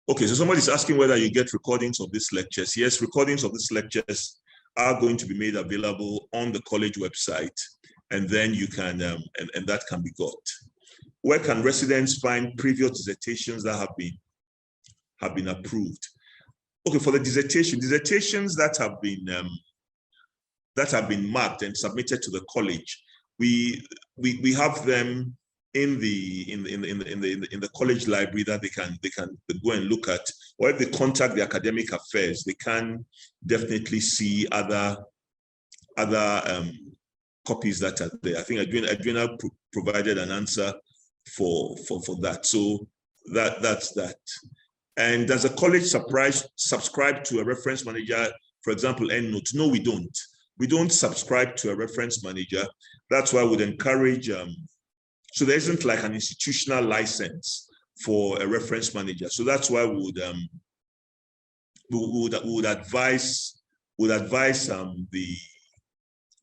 Okay, so somebody's asking whether you get recordings of these lectures. Yes, recordings of these lectures are going to be made available on the college website, and then you can, and that can be got. Where can residents find previous dissertations that have been approved? Okay, for the dissertations that have been marked and submitted to the college, we have them in the college library that they can go and look at, or if they contact the academic affairs, they can definitely see other copies that are there. I think Adriana provided an answer for that. So that's that. And does a college subscribe to a reference manager, for example, EndNote? No, we don't. We don't subscribe to a reference manager. That's why I would encourage, so there isn't like an institutional license for a reference manager. So that's why we would advise the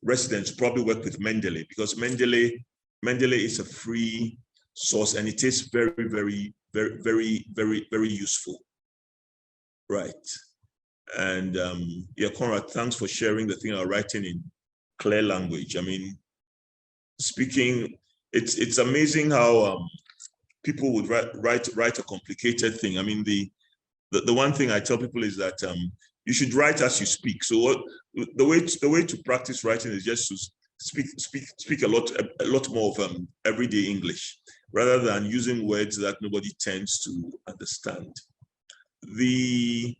residents to probably work with Mendeley, because Mendeley is a free source and it is very useful. Right. And yeah, Conrad, thanks for sharing the thing I'm writing in clear language. I mean, speaking, it's amazing how people would write a complicated thing. I mean, the one thing I tell people is that you should write as you speak. So the way to practice writing is just to speak a lot more of everyday English, rather than using words that nobody tends to understand. The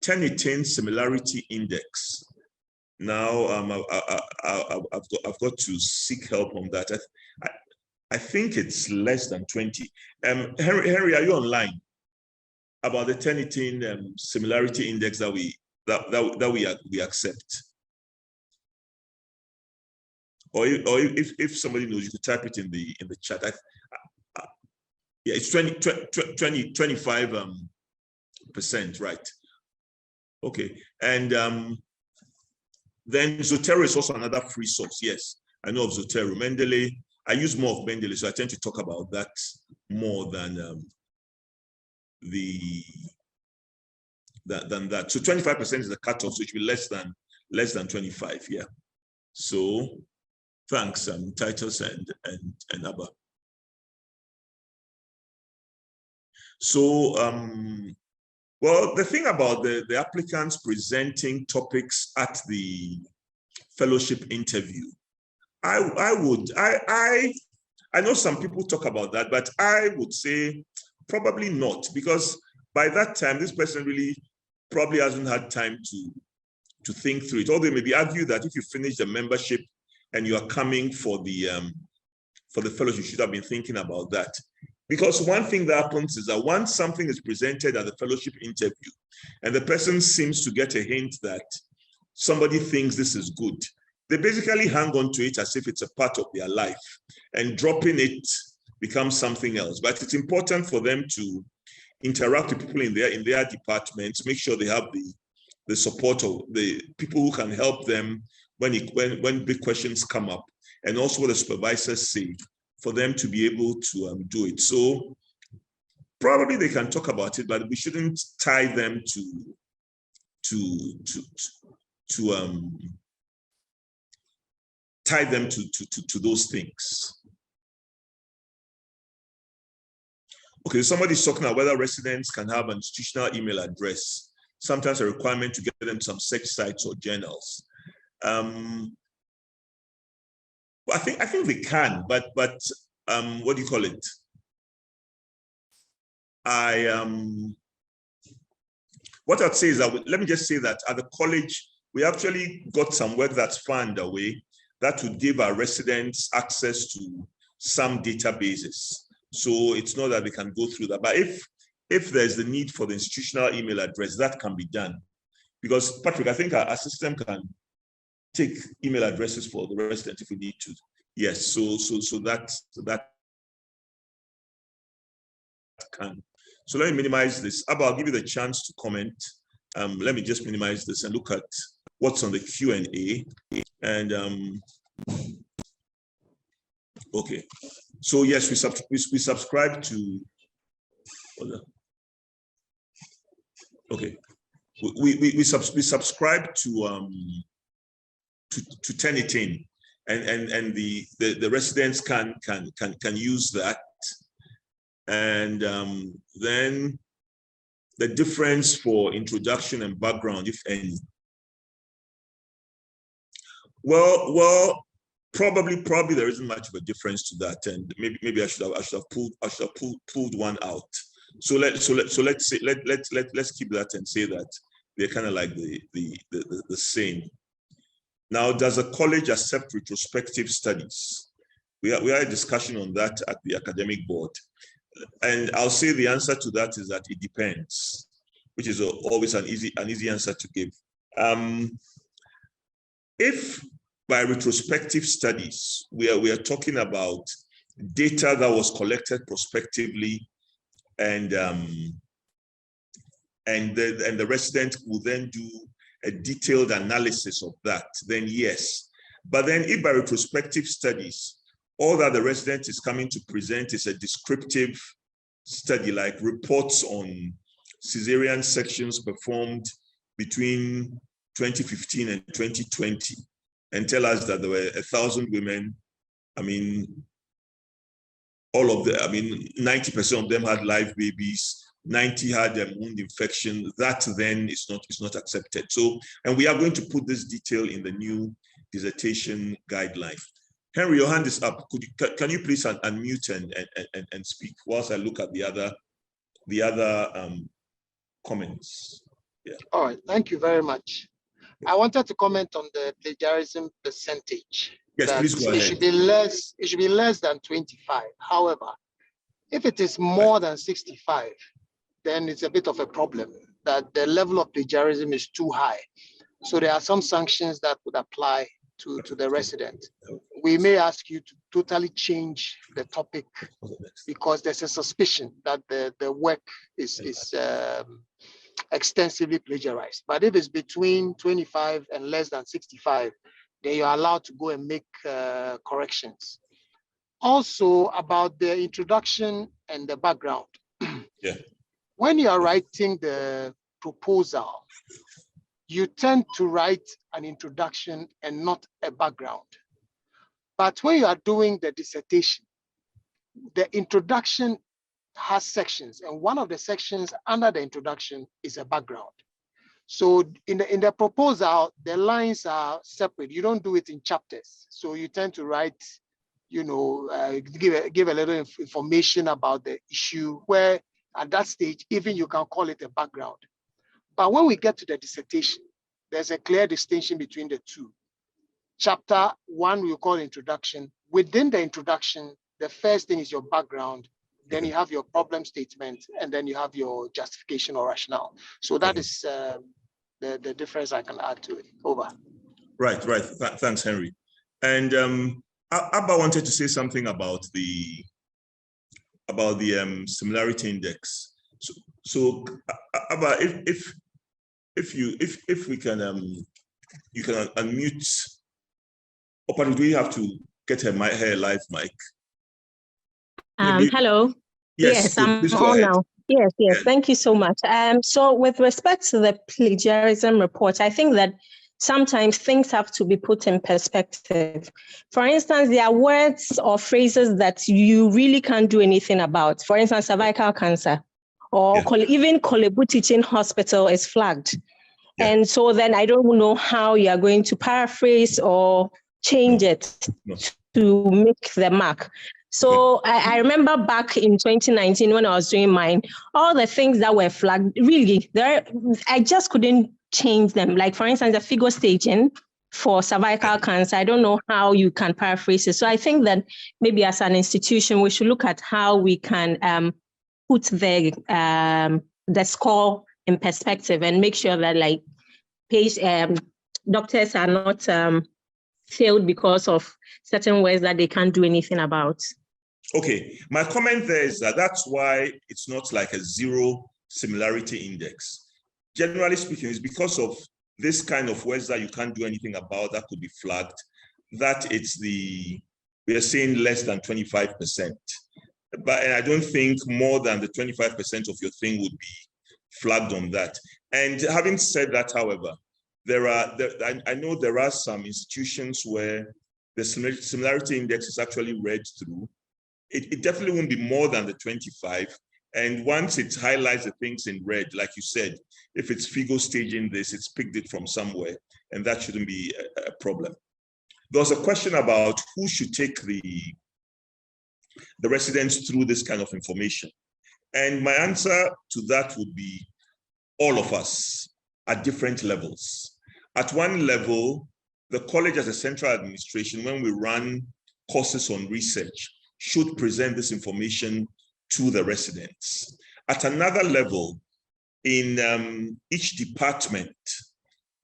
1018 similarity index. Now I've got to seek help on that. I think it's less than 20. Henry, are you online about the 1018 similarity index that we accept? Or if somebody knows, you could type it in the chat. Yeah, it's 25%, right? Okay, and then Zotero is also another free source. Yes, I know of Zotero. Mendeley, I use more of Mendeley, so I tend to talk about that more than that. So 25% is the cutoff, so it should be less than 25. Yeah. So thanks, Titus and Abba. So well, the thing about the applicants presenting topics at the fellowship interview, I know some people talk about that, but I would say probably not, because by that time, this person really probably hasn't had time to think through it. Although maybe argue that if you finish the membership and you are coming for the fellowship, you should have been thinking about that. Because one thing that happens is that once something is presented at the fellowship interview and the person seems to get a hint that somebody thinks this is good, they basically hang on to it as if it's a part of their life, and dropping it becomes something else. But it's important for them to interact with people in their departments, make sure they have the support of the people who can help them when big questions come up, and also what the supervisors say, for them to be able to do it. So probably they can talk about it, but we shouldn't tie them to those things. Okay, somebody's talking about whether residents can have an institutional email address. Sometimes a requirement to get them some search sites or journals. I think they can, but what do you call it? What I'd say is that, let me just say that at the college, we actually got some work that's far underway that would give our residents access to some databases. So it's not that they can go through that, but if there's the need for the institutional email address, that can be done. Because Patrick, I think our system can take email addresses for the resident if we need to. Yes, so that can. So let me minimize this. Abba, I'll give you the chance to comment. Let me just minimize this and look at what's on the Q&A. And okay, so yes, we subscribe to. Okay. We subscribe to 1018, and the residents can use that, and then the difference for introduction and background, if any. Well, probably there isn't much of a difference to that, and maybe I should have pulled one out. So let's keep that and say that they're kind of like the same. Now, does a college accept retrospective studies? We had a discussion on that at the academic board, and I'll say the answer to that is that it depends, which is always an easy answer to give. If by retrospective studies we are talking about data that was collected prospectively, and the resident will then do a detailed analysis of that, then yes. But then if by retrospective studies, all that the resident is coming to present is a descriptive study, like reports on cesarean sections performed between 2015 and 2020, and tell us that there were 1,000 women, I mean, 90% of them had live babies, 90 had a wound infection, that then is not accepted. So, and we are going to put this detail in the new dissertation guideline. Henry, your hand is up. Can you please unmute and speak whilst I look at the other comments? Yeah. All right, thank you very much. I wanted to comment on the plagiarism percentage. Yes, please go ahead. It should be less than 25. However, if it is more than 65, then it's a bit of a problem that the level of plagiarism is too high. So there are some sanctions that would apply to the resident. We may ask you to totally change the topic because there's a suspicion that the work is extensively plagiarized. But if it's between 25 and less than 65, then you're allowed to go and make corrections. Also, about the introduction and the background. Yeah. When you are writing the proposal, you tend to write an introduction and not a background. But when you are doing the dissertation, the introduction has sections, and one of the sections under the introduction is a background. So in the proposal, the lines are separate. You don't do it in chapters. So you tend to write, give a little information about the issue, where at that stage, even you can call it a background. But when we get to the dissertation, there's a clear distinction between the two. Chapter 1, we call introduction. Within the introduction, the first thing is your background. Then you have your problem statement, and then you have your justification or rationale. So that is the difference I can add to it. Over. Right. Thanks, Henry. And Abba wanted to say something about the similarity index. So Abba, if we can, you can unmute. Or do we have to get her live mic? Hello. Yes, I'm on now. Yes, thank you so much. So with respect to the plagiarism report, I think that sometimes things have to be put in perspective. For instance, there are words or phrases that you really can't do anything about. For instance, cervical cancer, or even Kolebu Teaching Hospital is flagged. Yeah. And so then I don't know how you are going to paraphrase or change it to make the mark. So I remember back in 2019 when I was doing mine, all the things that were flagged, really, I just couldn't change them. Like, for instance, the figure staging for cervical cancer, I don't know how you can paraphrase it. So I think that maybe as an institution, we should look at how we can put the score in perspective and make sure that like doctors are not failed because of certain words that they can't do anything about. Okay, my comment there is that's why it's not like a zero similarity index. Generally speaking, it's because of this kind of words that you can't do anything about that could be flagged, that we are saying less than 25%. But I don't think more than the 25% of your thing would be flagged on that. And having said that, however, I know there are some institutions where the similarity index is actually read through. It definitely won't be more than the 25. And once it highlights the things in red, like you said, if it's FIGO staging this, it's picked it from somewhere, and that shouldn't be a problem. There was a question about who should take the residents through this kind of information. And my answer to that would be all of us at different levels. At one level, the college as a central administration, when we run courses on research, should present this information to the residents. At another level, in each department,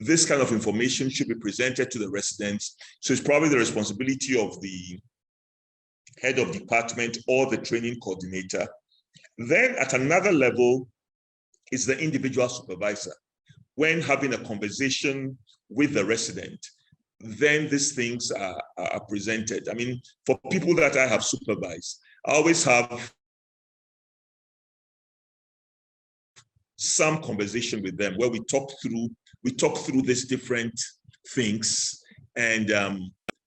this kind of information should be presented to the residents. So it's probably the responsibility of the head of department or the training coordinator. Then at another level is the individual supervisor. When having a conversation with the resident, then these things are presented. I mean, for people that I have supervised, I always have some conversation with them where we talk through these different things, and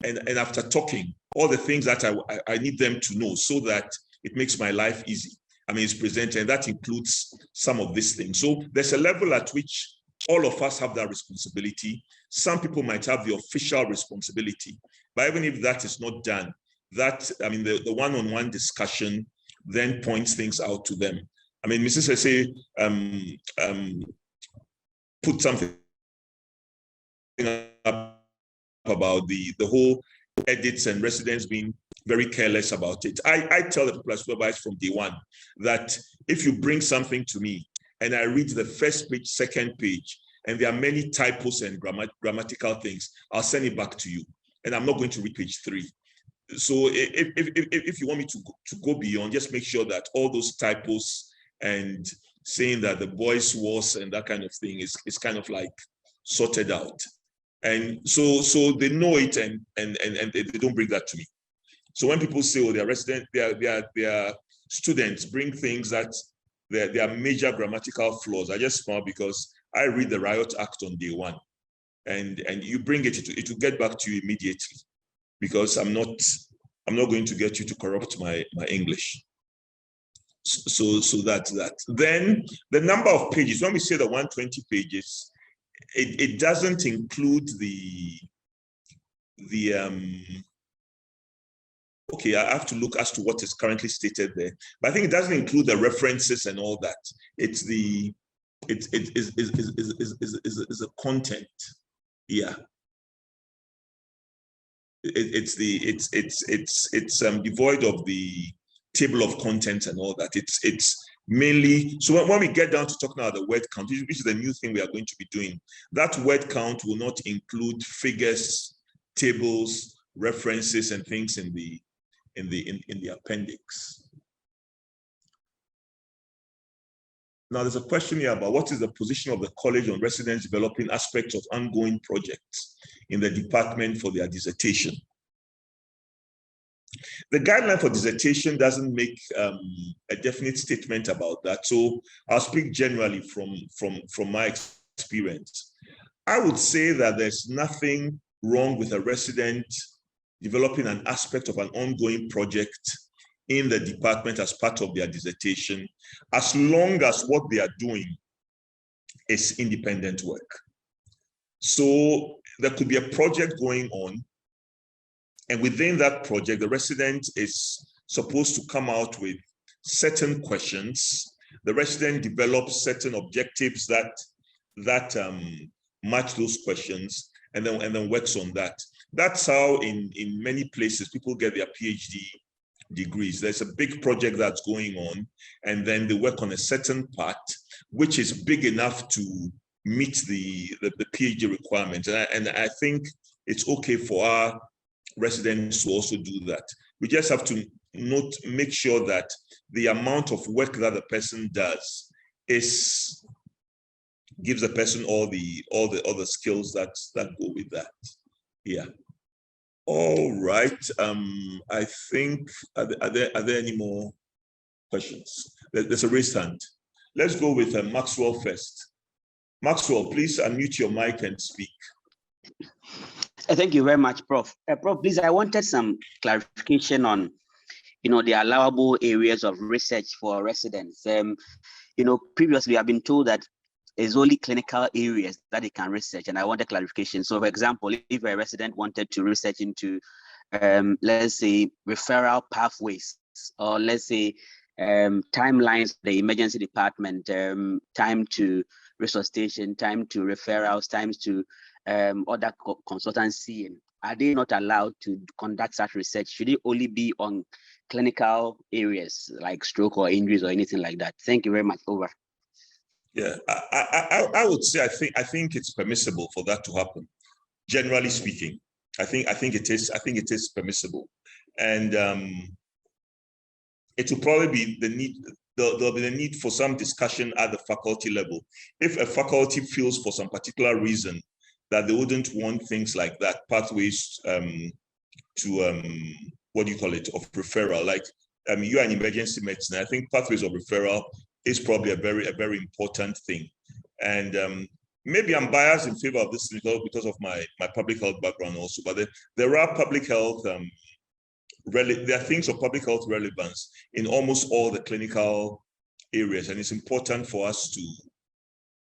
after talking, all the things that I need them to know so that it makes my life easy. I mean, it's presented, and that includes some of these things. So there's a level at which all of us have that responsibility. Some people might have the official responsibility, but even if that is not done, that, I mean, the one-on-one discussion then points things out to them. I mean, Mrs. Sese put something up about the whole edits and residents being very careless about it. I tell the people I supervise from day one that if you bring something to me and I read the first page, second page, and there are many typos and grammatical things, I'll send it back to you. And I'm not going to read page 3. So if you want me to go beyond, just make sure that all those typos and saying that the boys was and that kind of thing is kind of like sorted out. And so they know it, and they don't bring that to me. So when people say, oh, their students bring things that there are major grammatical flaws, I just smile because I read the Riot Act on day one, and you bring it will get back to you immediately, because I'm not going to get you to corrupt my English. So that's that. Then the number of pages, when we say the 120 pages, it doesn't include okay, I have to look as to what is currently stated there, but I think it doesn't include the references and all that. It's the content. Yeah. It's devoid of the table of contents and all that. It's mainly, so when we get down to talking about the word count, which is the new thing we are going to be doing, that word count will not include figures, tables, references, and things in the appendix. Now there's a question here about what is the position of the college on residents developing aspects of ongoing projects in the department for their dissertation. The guideline for dissertation doesn't make a definite statement about that. So I'll speak generally from my experience. I would say that there's nothing wrong with a resident developing an aspect of an ongoing project in the department as part of their dissertation, as long as what they are doing is independent work. So there could be a project going on, and within that project, the resident is supposed to come out with certain questions. The resident develops certain objectives that match those questions, and then works on that. That's how in many places people get their PhD degrees. There's a big project that's going on, and then they work on a certain part, which is big enough to meet the PhD requirement. And I think it's okay for our residents to also do that. We just have to make sure that the amount of work that the person does gives the person all the other skills that go with that. Yeah. All right. I think are there any more questions? There's a raised hand. let's go with Maxwell first. Maxwell, please unmute your mic and speak. Thank you very much, Prof. Prof, please, I wanted some clarification on, the allowable areas of research for residents. Previously I've been told that it's only clinical areas that they can research, and I wanted clarification. So, for example, if a resident wanted to research into, let's say, referral pathways, or let's say, timelines, the emergency department, time to resuscitation, time to referrals, times to other consultancy, are they not allowed to conduct such research? Should it only be on clinical areas like stroke or injuries or anything like that? Thank you very much. Over. Yeah, I would say I think it's permissible for that to happen. Generally speaking, I think it is permissible, and it will probably be the need. There'll be the need for some discussion at the faculty level. If a faculty feels for some particular reason that they wouldn't want things like that, pathways to what do you call it, of referral, like you are in emergency medicine, I think pathways of referral is probably a very important thing. And maybe I'm biased in favor of this because of my public health background also, but there are public health there are things of public health relevance in almost all the clinical areas, and it's important for us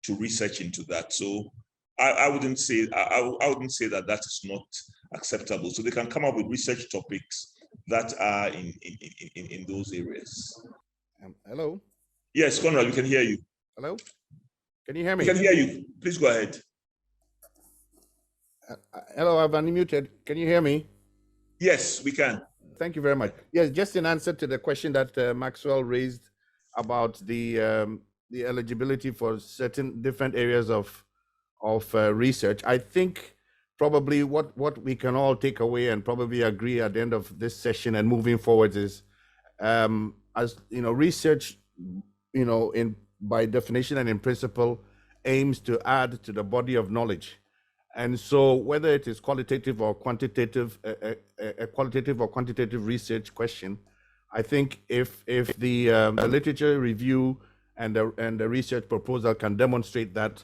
to research into that. So I wouldn't say that that is not acceptable. So they can come up with research topics that are in those areas. Hello. Yes, Conrad, we can hear you. Hello. Can you hear me? We can hear you. Please go ahead. Hello, I've unmuted. Can you hear me? Yes, we can. Thank you very much. Yes, just in answer to the question that Maxwell raised about the eligibility for certain different areas of research, I think probably what we can all take away and probably agree at the end of this session and moving forward is, as research, by definition and in principle, aims to add to the body of knowledge. And so whether it is qualitative or quantitative, a qualitative or quantitative research question, I think if the literature review and the research proposal can demonstrate that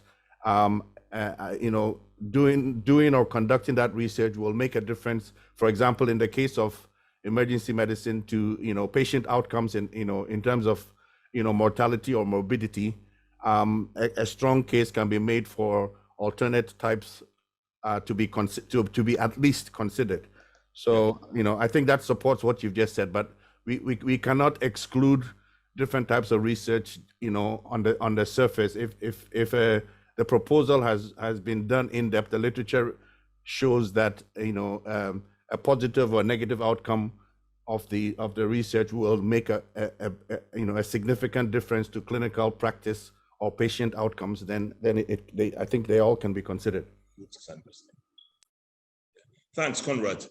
doing or conducting that research will make a difference, for example, in the case of emergency medicine, to patient outcomes in terms of mortality or morbidity, a strong case can be made for alternate types to be at least considered. So I think that supports what you've just said, but we cannot exclude different types of research on the surface. If the proposal has been done in depth, the literature shows that a positive or negative outcome of the research will make a significant difference to clinical practice or patient outcomes, then I think they all can be considered. Thanks, Conrad.